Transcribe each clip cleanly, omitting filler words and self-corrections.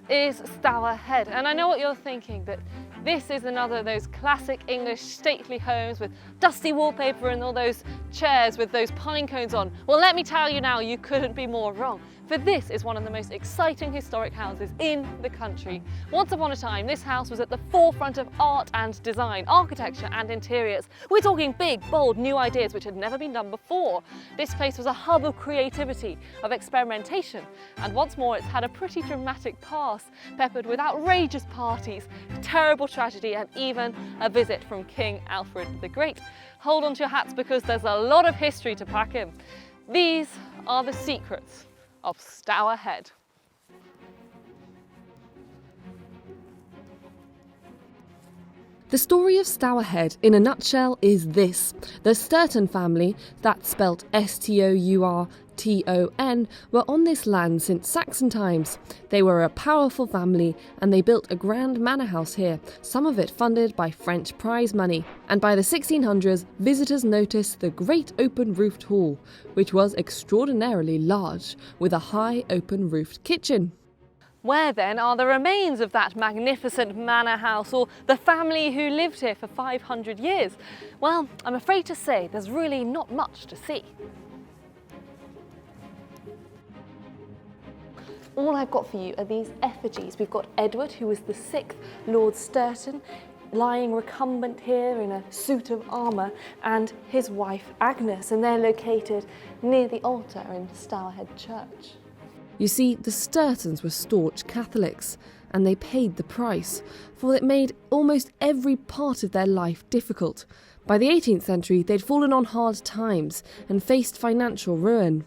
is Stourhead, and I know what you're thinking, but this is another of those classic English stately homes with dusty wallpaper and all those chairs with those pine cones on. Well, let me tell you now, you couldn't be more wrong. For this is one of the most exciting historic houses in the country. Once upon a time, this house was at the forefront of art and design, architecture and interiors. We're talking big, bold, new ideas which had never been done before. This place was a hub of creativity, of experimentation, and once more it's had a pretty dramatic past, peppered with outrageous parties, terrible tragedy and even a visit from King Alfred the Great. Hold on to your hats because there's a lot of history to pack in. These are the secrets of Stourhead. The story of Stourhead, in a nutshell, is this. The Stourton family, that's spelt S-T-O-U-R-T-O-N, were on this land since Saxon times. They were a powerful family and they built a grand manor house here, some of it funded by French prize money. And by the 1600s, visitors noticed the great open-roofed hall, which was extraordinarily large, with a high open-roofed kitchen. Where then are the remains of that magnificent manor house, or the family who lived here for 500 years? Well, I'm afraid to say there's really not much to see. All I've got for you are these effigies. We've got Edward, who was the 6th Lord Stourton, lying recumbent here in a suit of armour, and his wife Agnes, and they're located near the altar in Stourhead Church. You see, the Stourtons were staunch Catholics, and they paid the price, for it made almost every part of their life difficult. By the 18th century, they'd fallen on hard times and faced financial ruin.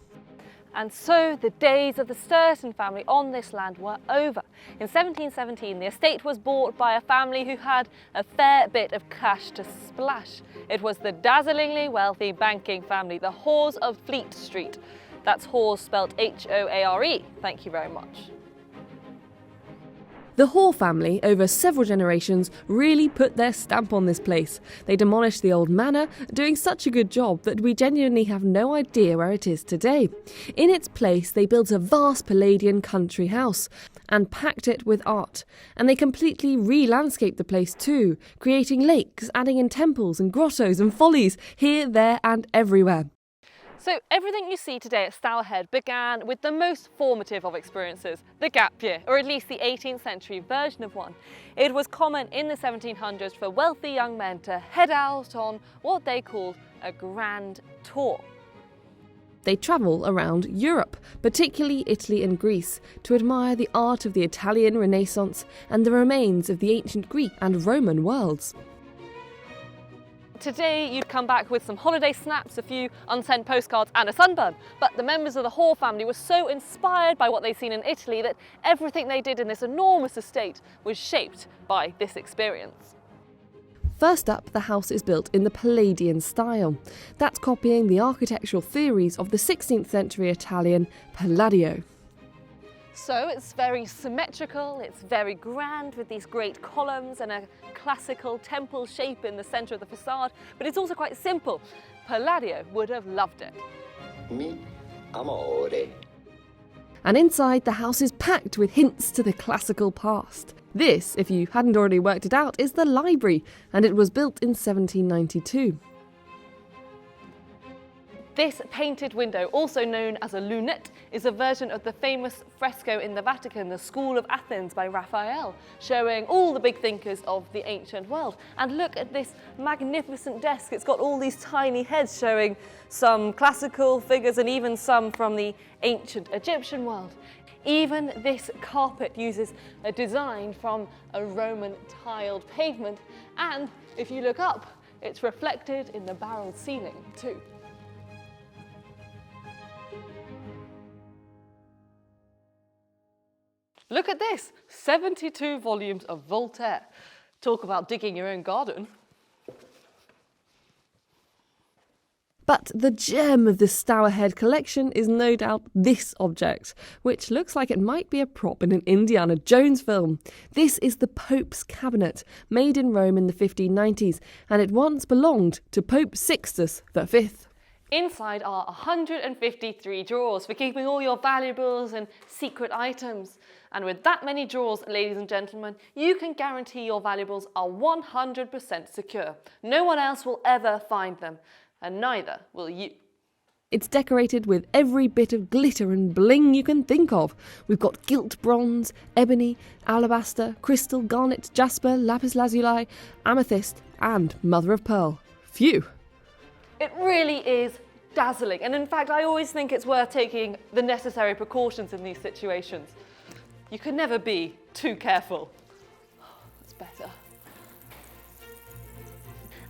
And so the days of the Stourton family on this land were over. In 1717, the estate was bought by a family who had a fair bit of cash to splash. It was the dazzlingly wealthy banking family, the Hores of Fleet Street. That's Hores spelt H-O-A-R-E. Thank you very much. The Hoare family, over several generations, really put their stamp on this place. They demolished the old manor, doing such a good job that we genuinely have no idea where it is today. In its place, they built a vast Palladian country house and packed it with art. And they completely re-landscaped the place too, creating lakes, adding in temples and grottos and follies here, there and everywhere. So everything you see today at Stourhead began with the most formative of experiences, the gap year, or at least the 18th century version of one. It was common in the 1700s for wealthy young men to head out on what they called a grand tour. They travel around Europe, particularly Italy and Greece, to admire the art of the Italian Renaissance and the remains of the ancient Greek and Roman worlds. Today you'd come back with some holiday snaps, a few unsent postcards and a sunburn, but the members of the Hoare family were so inspired by what they'd seen in Italy that everything they did in this enormous estate was shaped by this experience. First up, the house is built in the Palladian style. That's copying the architectural theories of the 16th century Italian Palladio. So it's very symmetrical, it's very grand with these great columns and a classical temple shape in the centre of the facade, but it's also quite simple. Palladio would have loved it. Mi amore. And inside, the house is packed with hints to the classical past. This, if you hadn't already worked it out, is the library, and it was built in 1792. This painted window, also known as a lunette, is a version of the famous fresco in the Vatican, the School of Athens by Raphael, showing all the big thinkers of the ancient world. And look at this magnificent desk. It's got all these tiny heads showing some classical figures and even some from the ancient Egyptian world. Even this carpet uses a design from a Roman tiled pavement, and if you look up, it's reflected in the barreled ceiling too. Look at this, 72 volumes of Voltaire. Talk about digging your own garden. But the gem of the Stourhead collection is no doubt this object, which looks like it might be a prop in an Indiana Jones film. This is the Pope's cabinet, made in Rome in the 1590s, and it once belonged to Pope Sixtus V. Inside are 153 drawers for keeping all your valuables and secret items. And with that many drawers, ladies and gentlemen, you can guarantee your valuables are 100% secure. No one else will ever find them, and neither will you. It's decorated with every bit of glitter and bling you can think of. We've got gilt bronze, ebony, alabaster, crystal, garnet, jasper, lapis lazuli, amethyst and mother of pearl. Phew! It really is dazzling, and in fact I always think it's worth taking the necessary precautions in these situations. You can never be too careful. That's better.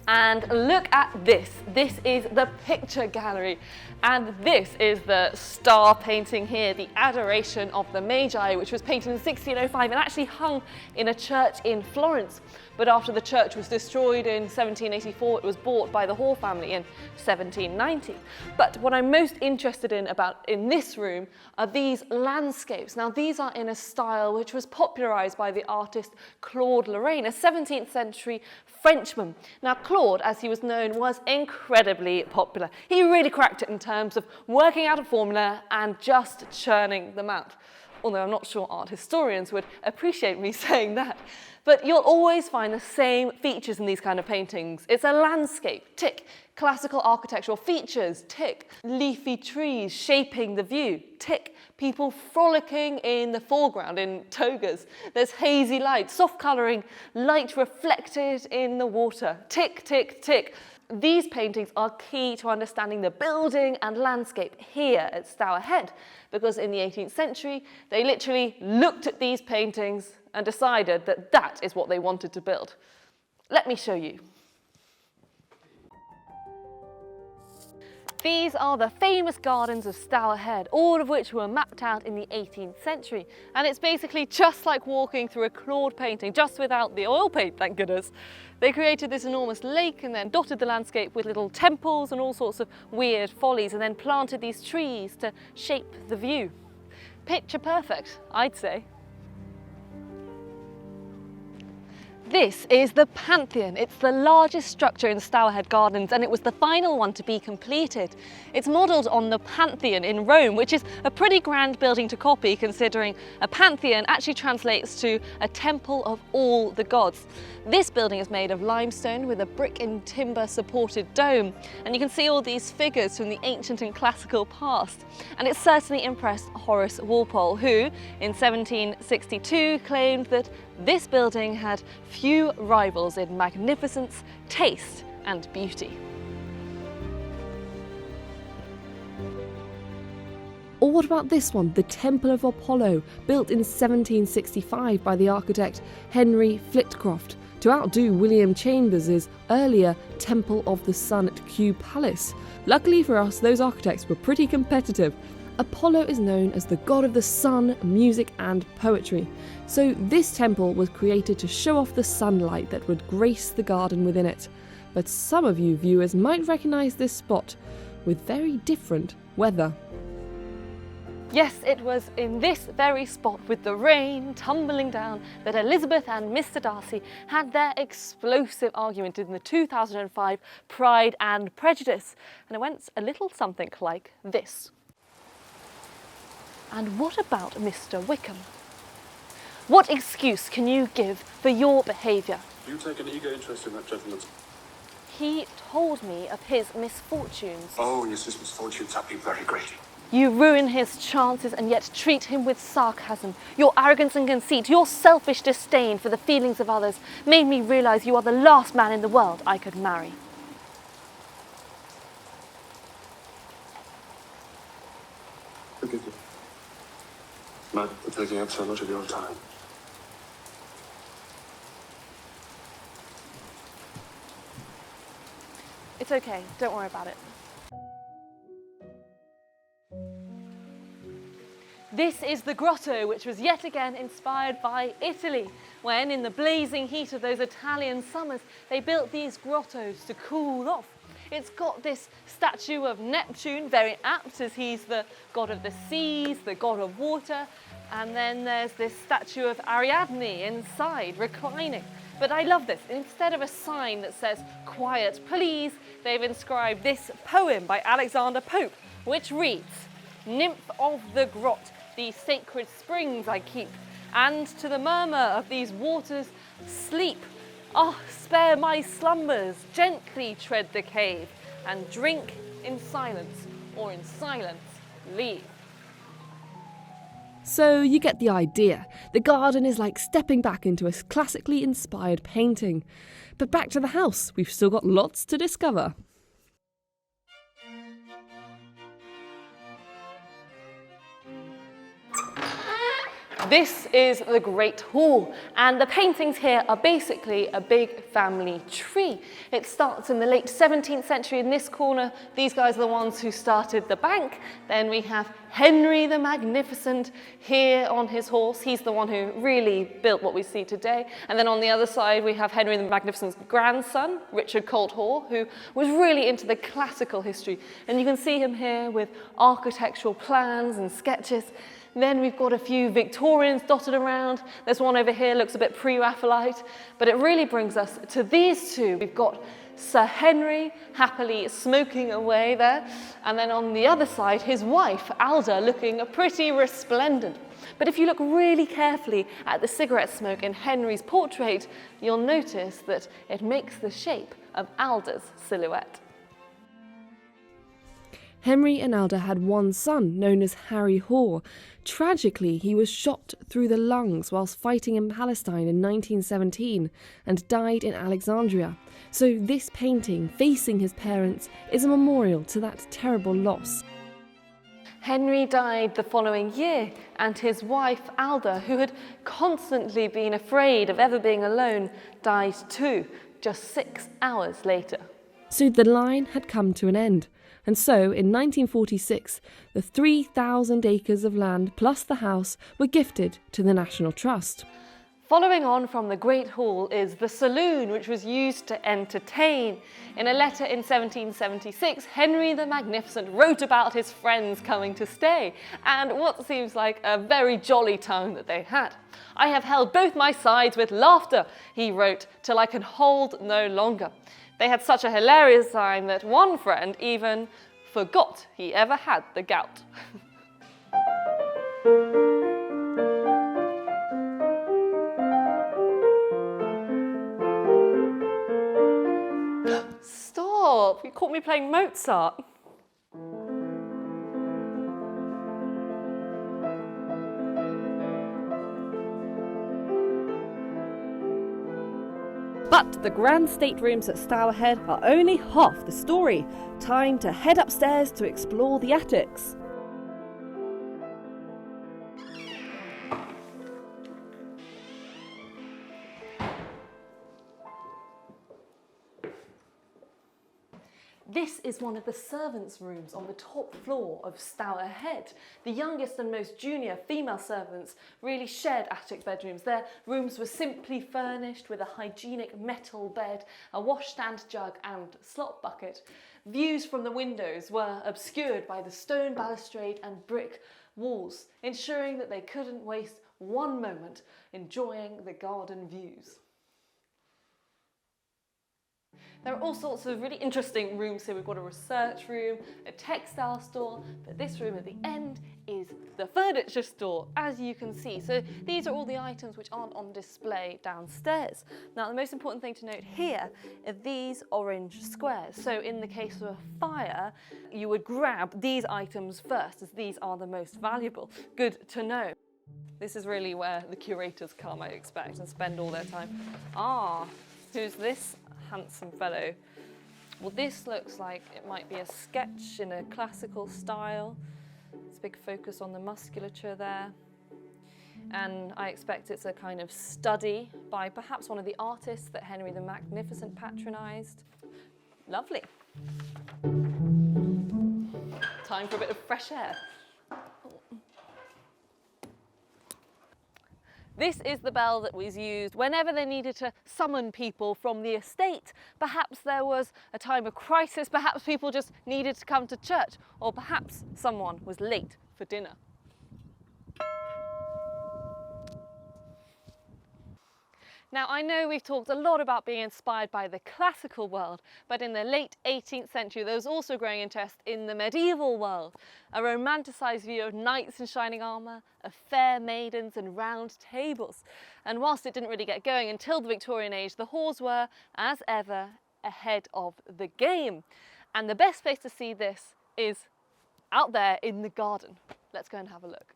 And look at this. This is the picture gallery. And this is the star painting here, the Adoration of the Magi, which was painted in 1605 and actually hung in a church in Florence. But after the church was destroyed in 1784, it was bought by the Hall family in 1790. But what I'm most interested in this room are these landscapes. Now, these are in a style which was popularized by the artist Claude Lorraine, a 17th century Frenchman. Now, Claude, as he was known, was incredibly popular. He really cracked it in terms of working out a formula and just churning them out. Although I'm not sure art historians would appreciate me saying that. But you'll always find the same features in these kind of paintings. It's a landscape, tick. Classical architectural features, tick. Leafy trees shaping the view, tick. People frolicking in the foreground in togas. There's hazy light, soft colouring, light reflected in the water, tick, tick, tick. These paintings are key to understanding the building and landscape here at Stourhead, because in the 18th century, they literally looked at these paintings and decided that that is what they wanted to build. Let me show you. These are the famous gardens of Stourhead, all of which were mapped out in the 18th century. And it's basically just like walking through a Claude painting, just without the oil paint, thank goodness. They created this enormous lake and then dotted the landscape with little temples and all sorts of weird follies, and then planted these trees to shape the view. Picture perfect, I'd say. This is the Pantheon. It's the largest structure in Stourhead Gardens, and it was the final one to be completed. It's modelled on the Pantheon in Rome, which is a pretty grand building to copy, considering a pantheon actually translates to a temple of all the gods. This building is made of limestone with a brick and timber supported dome, and you can see all these figures from the ancient and classical past. And it certainly impressed Horace Walpole, who in 1762 claimed that this building had few rivals in magnificence, taste and beauty. Or what about this one, the Temple of Apollo, built in 1765 by the architect Henry Flitcroft to outdo William Chambers' earlier Temple of the Sun at Kew Palace. Luckily for us, those architects were pretty competitive. Apollo is known as the god of the sun, music and poetry. So this temple was created to show off the sunlight that would grace the garden within it. But some of you viewers might recognise this spot with very different weather. Yes, it was in this very spot with the rain tumbling down that Elizabeth and Mr. Darcy had their explosive argument in the 2005 Pride and Prejudice. And it went a little something like this. And what about Mr. Wickham? What excuse can you give for your behaviour? You take an eager interest in that gentleman's... He told me of his misfortunes. Oh, yes, his misfortunes have been very great. You ruin his chances and yet treat him with sarcasm. Your arrogance and conceit, your selfish disdain for the feelings of others made me realise you are the last man in the world I could marry. Forgive me, Matt, for taking up so much of your time. It's okay, don't worry about it. This is the grotto, which was yet again inspired by Italy, when in the blazing heat of those Italian summers, they built these grottos to cool off. It's got this statue of Neptune, very apt as he's the god of the seas, the god of water, and then there's this statue of Ariadne inside, reclining. But I love this. Instead of a sign that says, "Quiet, please," they've inscribed this poem by Alexander Pope, which reads, "Nymph of the grot, these sacred springs I keep, and to the murmur of these waters sleep. Ah, spare my slumbers, gently tread the cave, and drink in silence, or in silence leave." So you get the idea. The garden is like stepping back into a classically inspired painting. But back to the house, we've still got lots to discover. This is the Great Hall, and the paintings here are basically a big family tree. It starts in the late 17th century in this corner. These guys are the ones who started the bank. Then we have Henry the Magnificent here on his horse. He's the one who really built what we see today. And then on the other side, we have Henry the Magnificent's grandson, Richard Colt Hoare, who was really into the classical history. And you can see him here with architectural plans and sketches. Then we've got a few Victorians dotted around. There's one over here, looks a bit pre-Raphaelite, but it really brings us to these two. We've got Sir Henry happily smoking away there, and then on the other side, his wife, Alda, looking pretty resplendent. But if you look really carefully at the cigarette smoke in Henry's portrait, you'll notice that it makes the shape of Alda's silhouette. Henry and Alda had one son, known as Harry Hoare. Tragically, he was shot through the lungs whilst fighting in Palestine in 1917 and died in Alexandria. So this painting, facing his parents, is a memorial to that terrible loss. Henry died the following year, and his wife, Alda, who had constantly been afraid of ever being alone, died too, just 6 hours later. So the line had come to an end. And so, in 1946, the 3,000 acres of land plus the house were gifted to the National Trust. Following on from the Great Hall is the saloon, which was used to entertain. In a letter in 1776, Henry the Magnificent wrote about his friends coming to stay, and what seems like a very jolly time that they had. "I have held both my sides with laughter," he wrote, "till I can hold no longer." They had such a hilarious time that one friend even forgot he ever had the gout. Stop! You caught me playing Mozart. But the grand staterooms at Stourhead are only half the story. Time to head upstairs to explore the attics. This is one of the servants' rooms on the top floor of Stourhead. The youngest and most junior female servants really shared attic bedrooms. Their rooms were simply furnished with a hygienic metal bed, a washstand jug and slop bucket. Views from the windows were obscured by the stone balustrade and brick walls, ensuring that they couldn't waste one moment enjoying the garden views. There are all sorts of really interesting rooms here. We've got a research room, a textile store, but this room at the end is the furniture store, as you can see. So these are all the items which aren't on display downstairs. Now, the most important thing to note here are these orange squares. So in the case of a fire, you would grab these items first, as these are the most valuable. Good to know. This is really where the curators come, I expect, and spend all their time. Who's this handsome fellow? Well, this looks like it might be a sketch in a classical style. It's a big focus on the musculature there. And I expect it's a kind of study by perhaps one of the artists that Henry the Magnificent patronised. Lovely. Time for a bit of fresh air. This is the bell that was used whenever they needed to summon people from the estate. Perhaps there was a time of crisis, perhaps people just needed to come to church, or perhaps someone was late for dinner. Now, I know we've talked a lot about being inspired by the classical world, but in the late 18th century there was also growing interest in the medieval world, a romanticised view of knights in shining armour, of fair maidens and round tables. And whilst it didn't really get going until the Victorian age, the halls were, as ever, ahead of the game. And the best place to see this is out there in the garden. Let's go and have a look.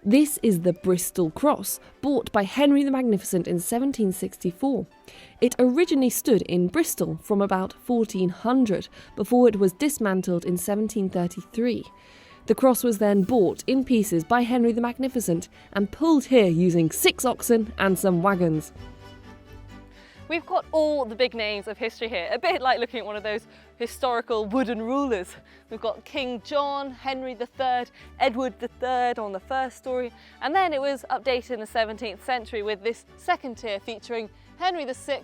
This is the Bristol Cross, bought by Henry the Magnificent in 1764. It originally stood in Bristol from about 1400, before it was dismantled in 1733. The cross was then bought in pieces by Henry the Magnificent and pulled here using 6 oxen and some wagons. We've got all the big names of history here, a bit like looking at one of those historical wooden rulers. We've got King John, Henry III, Edward III on the first story, and then it was updated in the 17th century with this second tier featuring Henry VI,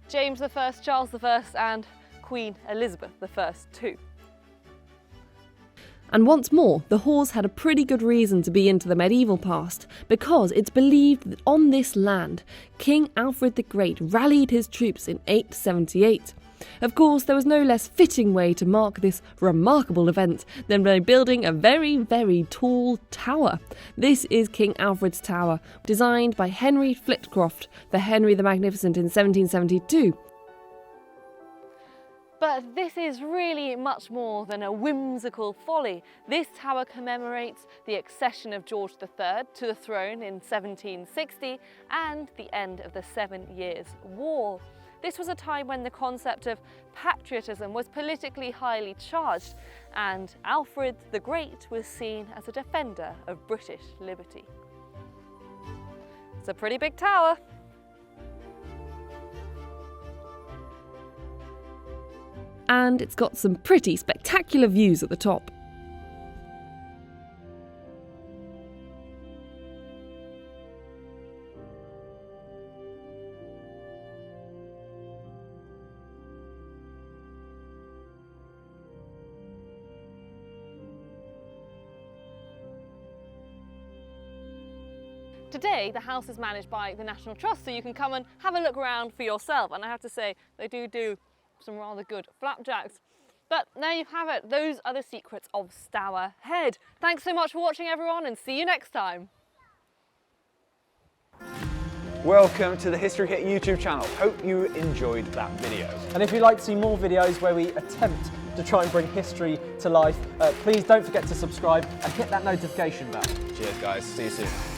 James I, Charles I and Queen Elizabeth I too. And once more, the halls had a pretty good reason to be into the medieval past, because it's believed that on this land, King Alfred the Great rallied his troops in 878. Of course, there was no less fitting way to mark this remarkable event than by building a very, very tall tower. This is King Alfred's Tower, designed by Henry Flitcroft for Henry the Magnificent in 1772. But this is really much more than a whimsical folly. This tower commemorates the accession of George III to the throne in 1760 and the end of the 7 Years' War. This was a time when the concept of patriotism was politically highly charged, and Alfred the Great was seen as a defender of British liberty. It's a pretty big tower. And it's got some pretty spectacular views at the top. Today, the house is managed by the National Trust, so you can come and have a look around for yourself. And I have to say, they do some rather good flapjacks. But there you have it. Those are the secrets of Stourhead. Thanks so much for watching, everyone, and see you next time. Welcome to the History Hit YouTube channel. Hope you enjoyed that video. And if you'd like to see more videos where we attempt to try and bring history to life, please don't forget to subscribe and hit that notification bell. Cheers guys, see you soon.